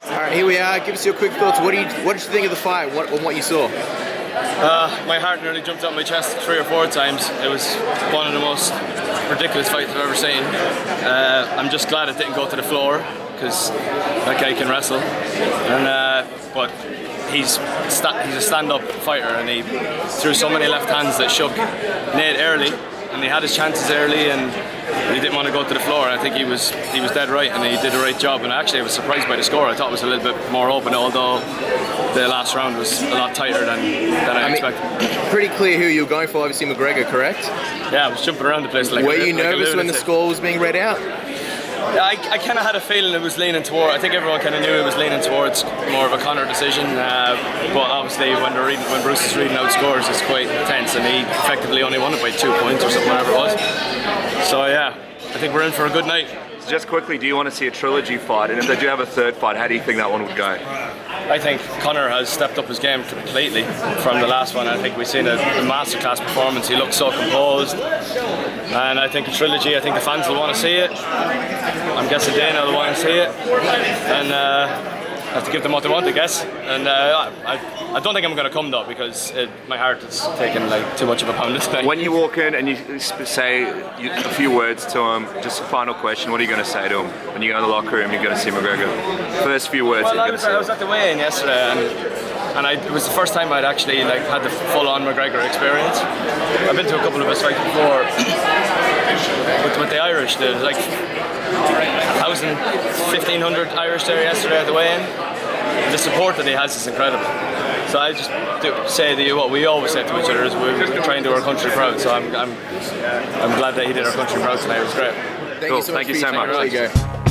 All right, here we are. Give us your quick thoughts. What did you think of the fight? What you saw? My heart nearly jumped out my chest 3 or 4 times. It was one of the most ridiculous fights I've ever seen. I'm just glad it didn't go to the floor because that guy can wrestle. But he's a stand-up fighter, and he threw so many left hands that shook Nate early, and he had his chances early, and he didn't want to go to the floor. And I think he was dead right, and he did the right job. And actually, I was surprised by the score. I thought it was a little bit more open, although the last round was a lot tighter than I expected. Pretty clear who you were going for. Obviously, McGregor, correct? Yeah, I was jumping around the place like. Were you nervous when the score was being read out? I kind of had a feeling it was leaning toward. I think everyone kind of knew it was leaning towards more of a Conor decision. But obviously, when Bruce is reading out scores, it's quite tense, and he effectively only won it by 2 points or something, whatever it was. So yeah, I think we're in for a good night. So just quickly, do you want to see a trilogy fight? And if they do have a third fight, how do you think that one would go? I think Conor has stepped up his game completely from the last one. I think we've seen a masterclass performance. He looked so composed. And I think a trilogy, I think the fans will want to see it. I'm guessing Dana will want to see it. And I have to give them what they want, I guess. And I don't think I'm going to come though, because my heart is taking like too much of a pounding tonight. When you walk in and you say a few words to him, just a final question, what are you going to say to him? When you go in the locker room, you're going to see McGregor. First few words. Well, I was at the weigh-in yesterday, and it was the first time I'd actually had the full-on McGregor experience. I've been to a couple of his fights before, but with the Irish, there's like 1,000, 1,500 Irish there yesterday at the weigh-in. The support that he has is incredible. So I just say to you what we always say to each other is we're trying to do our country proud. So I'm glad that he did our country proud tonight. It was great. Thank you so much. Thank you so much.